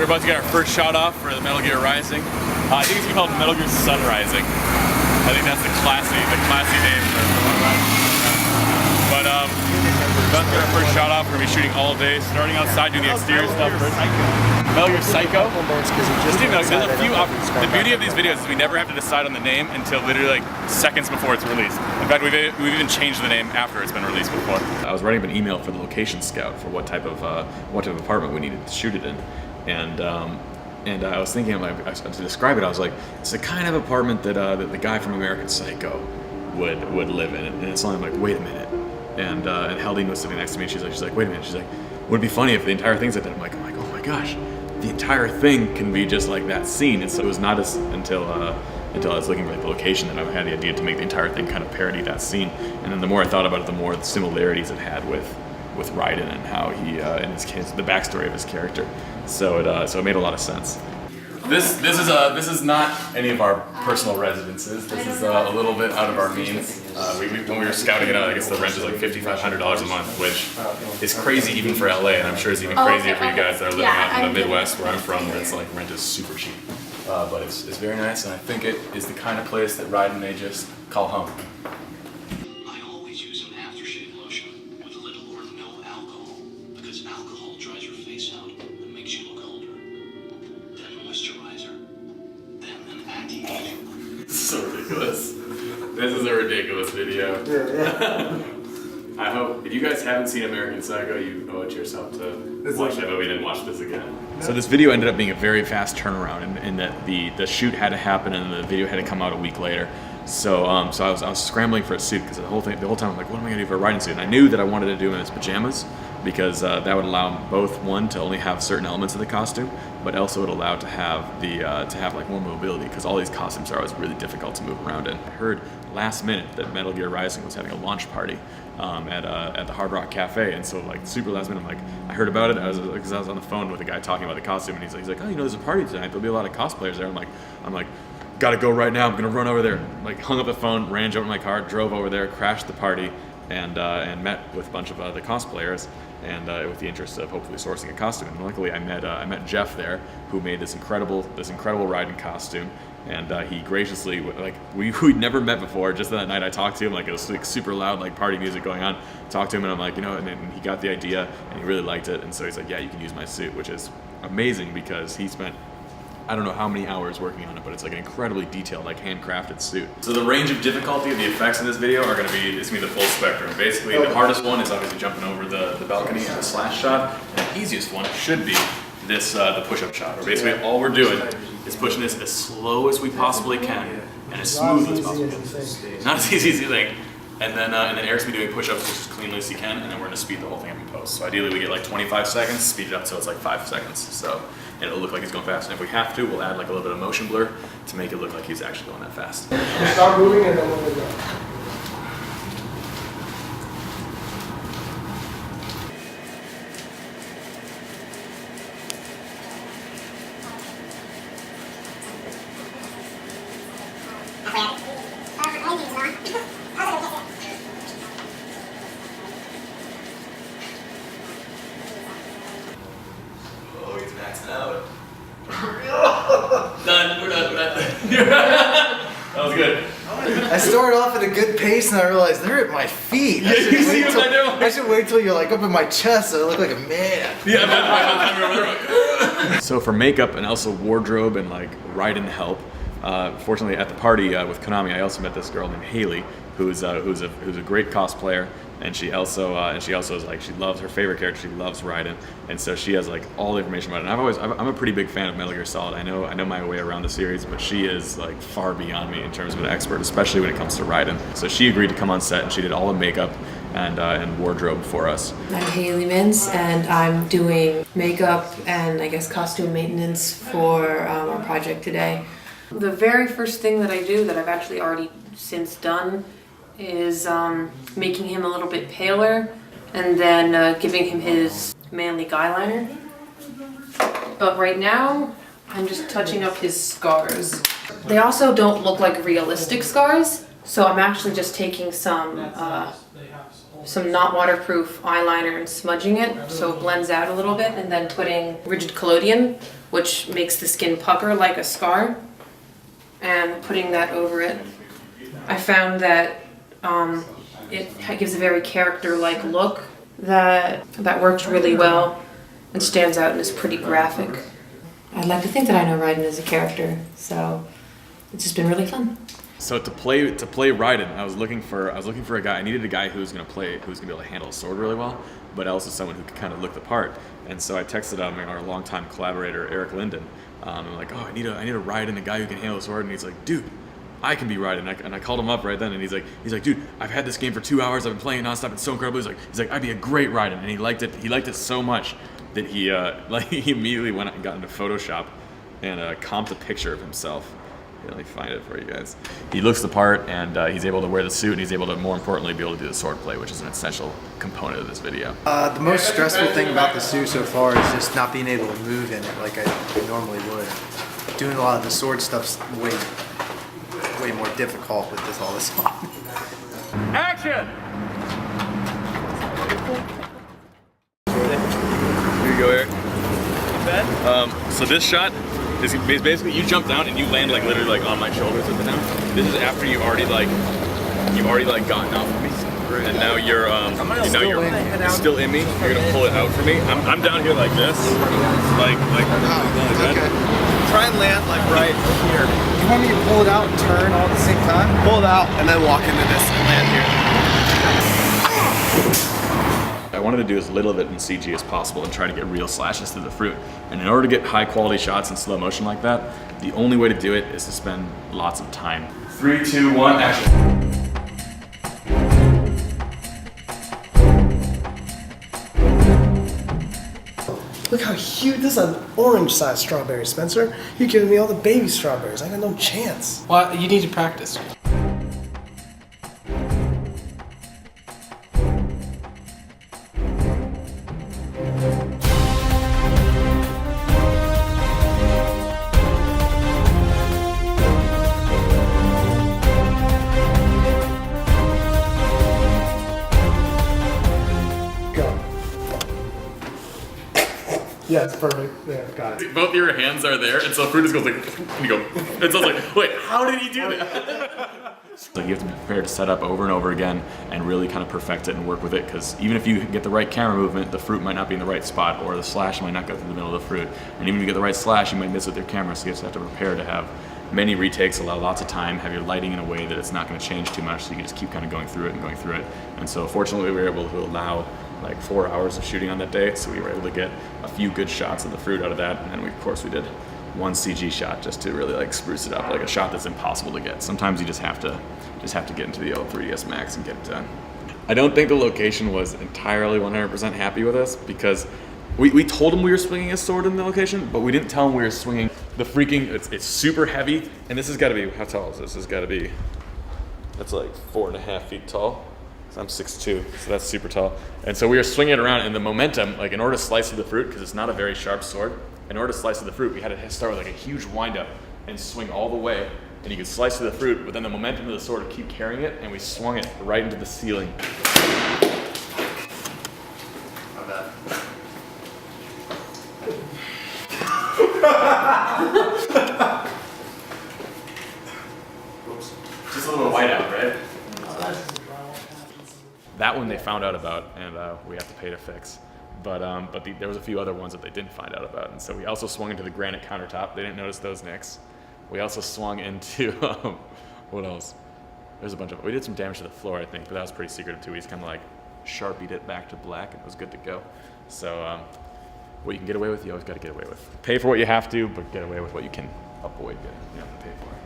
We're about to get our first shot off for the Metal Gear Rising. I think it's called Metal Gear Sunrising. I think that's the classy name for it. But we're about to get our first shot off. We're gonna be shooting all day, starting outside, doing the exterior stuff first. Metal Gear Psycho. The beauty of these videos is we never have to decide on the name until literally like seconds before it's released. In fact, we've even changed the name after it's been released before. I was writing up an email for the location scout for what type of apartment we needed to shoot it in, and I was thinking, to describe it, I was like, it's the kind of apartment that the guy from American Psycho would live in. And it's only, I'm like, wait a minute. And Haldane was sitting next to me, and she's like, wait a minute. She's like, would it be funny if the entire thing's like that? I'm like, oh my gosh, the entire thing can be just like that scene. And so it was not until I was looking for the location that I had the idea to make the entire thing kind of parody that scene. And then the more I thought about it, the more the similarities it had with Raiden and how he and the backstory of his character. So it made a lot of sense. This is not any of our personal residences. This is a little bit out of our means. When we were scouting it out, I guess the rent is like $5,500 a month, which is crazy even for LA, and I'm sure it's even crazier for you guys that are living out in the Midwest where I'm from, where it's like rent is super cheap. But it's very nice, and I think it is the kind of place that Raiden may just call home. I always use an aftershave lotion with little or no alcohol, because alcohol dries your face out and makes you look older. Then moisturizer, then an anti-aging. This is so ridiculous. This is a ridiculous video. I hope, if you guys haven't seen American Psycho, you owe it to yourself to watch that movie and then watch this again. So this video ended up being a very fast turnaround, in that the shoot had to happen and the video had to come out a week later. So I was scrambling for a suit, because the whole time I'm like, what am I gonna do for a riding suit? And I knew that I wanted to do him in his pajamas, because that would allow him both, one, to only have certain elements of the costume, but also it allowed to have like more mobility, because all these costumes are always really difficult to move around in. I heard last minute that Metal Gear Rising was having a launch party at the Hard Rock Cafe, and so like super last minute, I'm like, I heard about it. I was on the phone with a guy talking about the costume, and he's like, oh, you know, there's a party tonight. There'll be a lot of cosplayers there. I'm like, gotta go right now. I'm gonna run over there. Like, hung up the phone, ran, jumped in my car, drove over there, crashed the party, and met with a bunch of the cosplayers, and with the interest of hopefully sourcing a costume. And luckily, I met Jeff there, who made this incredible Raiden costume, and he graciously, like, we'd never met before. Just that night, I talked to him, like, it was like super loud, like party music going on. Talked to him, and I'm like, you know, and then he got the idea, and he really liked it, and so he's like, yeah, you can use my suit, which is amazing, because he spent, I don't know how many hours working on it, but it's like an incredibly detailed, like handcrafted suit. So the range of difficulty of the effects in this video are gonna be the full spectrum. Basically, the hardest one is obviously jumping over the balcony and the slash shot. And the easiest one should be this, the push-up shot, where basically all we're doing is pushing this as slow as we possibly can and as smooth as possible. Not as easy as you think. And then Eric's gonna be doing push-ups just as cleanly as he can, and then we're gonna speed the whole thing up in post. So ideally we get like 25 seconds, speed it up so it's like 5 seconds. So, and it'll look like he's going fast. And if we have to, we'll add like a little bit of motion blur to make it look like he's actually going that fast. Start moving and then we'll go. Out. Done. We're done. That was good. I started off at a good pace and I realized they're at my feet. I should wait till you're like up in my chest so I look like a man. Yeah. So for makeup and also wardrobe and like Raiden help, fortunately at the party with Konami, I also met this girl named Haley, who's a great cosplayer. And she also is like, she loves her favorite character. She loves Raiden, and so she has like all the information about it. And I'm a pretty big fan of Metal Gear Solid. I know my way around the series, but she is like far beyond me in terms of an expert, especially when it comes to Raiden. So she agreed to come on set, and she did all the makeup and wardrobe for us. I'm Haley Mintz, and I'm doing makeup and I guess costume maintenance for our project today. The very first thing that I do that I've actually already since done is making him a little bit paler and then giving him his manly guy liner. But right now, I'm just touching up his scars. They also don't look like realistic scars, so I'm actually just taking some some not waterproof eyeliner and smudging it so it blends out a little bit, and then putting rigid collodion, which makes the skin pucker like a scar, and putting that over it. I found that it gives a very character-like look that works really well and stands out and is pretty graphic. I'd like to think that I know Raiden as a character, so it's just been really fun. So to play Raiden, I was looking for a guy. I needed a guy who's gonna be able to handle a sword really well, but also someone who could kind of look the part. And so I texted our longtime collaborator Eric Linden. I'm like, oh, I need a Raiden, a guy who can handle a sword. And he's like, dude, I can be Raiden. And I called him up right then, and he's like, dude, I've had this game for 2 hours. I've been playing nonstop. It's so incredible. He's like, I'd be a great Raiden, and he liked it. He liked it so much that he he immediately went out and got into Photoshop and comped a picture of himself. Let me find it for you guys. He looks the part, and he's able to wear the suit, and he's able to, more importantly, be able to do the sword play, which is an essential component of this video. The most stressful thing about the suit so far is just not being able to move in it like I normally would. Doing a lot of the sword stuff's way more difficult with all this on. Action! Here you go, Eric. So this shot is basically you jump down and you land like literally like on my shoulders at the now. This is after you've already gotten out from me, and now you're still in me. You're gonna pull it out for me. I'm down here like this, like that. Try and land like right here. You want me to pull it out and turn all at the same time? Pull it out and then walk into this and land here. I wanted to do as little of it in CG as possible and try to get real slashes through the fruit. And in order to get high quality shots in slow motion like that, the only way to do it is to spend lots of time. 3, 2, 1, action. Look how huge, this is an orange-sized strawberry, Spencer. You're giving me all the baby strawberries. I got no chance. Well, you need to practice. Yeah, it's perfect. Yeah, got it. Both your hands are there, and so fruit just goes like, and you go, and so I was like, wait, how did he do that? So you have to be prepared to set up over and over again and really kind of perfect it and work with it, because even if you get the right camera movement, the fruit might not be in the right spot, or the slash might not go through the middle of the fruit. And even if you get the right slash, you might miss with your camera, so you just have to prepare to have many retakes, allow lots of time, have your lighting in a way that it's not going to change too much, so you can just keep kind of going through it. And so fortunately we were able to allow like 4 hours of shooting on that day, so we were able to get a few good shots of the fruit out of that, and then of course we did one CG shot just to really like spruce it up, like a shot that's impossible to get. Sometimes you just have to get into the old 3ds Max and get it done. I don't think the location was entirely 100% happy with us, because we told him we were swinging a sword in the location, but we didn't tell him we were swinging the freaking, it's super heavy, and this has got to be, how tall is this? This has got to be, that's like 4.5 feet tall. So I'm 6'2", so that's super tall. And so we were swinging it around, and the momentum, like in order to slice through the fruit, because it's not a very sharp sword, in order to slice through the fruit, we had to start with like a huge windup and swing all the way, and you could slice through the fruit, but then the momentum of the sword would keep carrying it, and we swung it right into the ceiling. Not bad. Just a little whiteout, right? That one they found out about, and we have to pay to fix. But there was a few other ones that they didn't find out about, and so we also swung into the granite countertop. They didn't notice those nicks. We also swung into what else? There's a bunch of. We did some damage to the floor, I think, but that was pretty secretive too. We just kind of like Sharpied it back to black, and it was good to go. So what you can get away with, you always got to get away with. Pay for what you have to, but get away with what you can avoid getting, to pay for.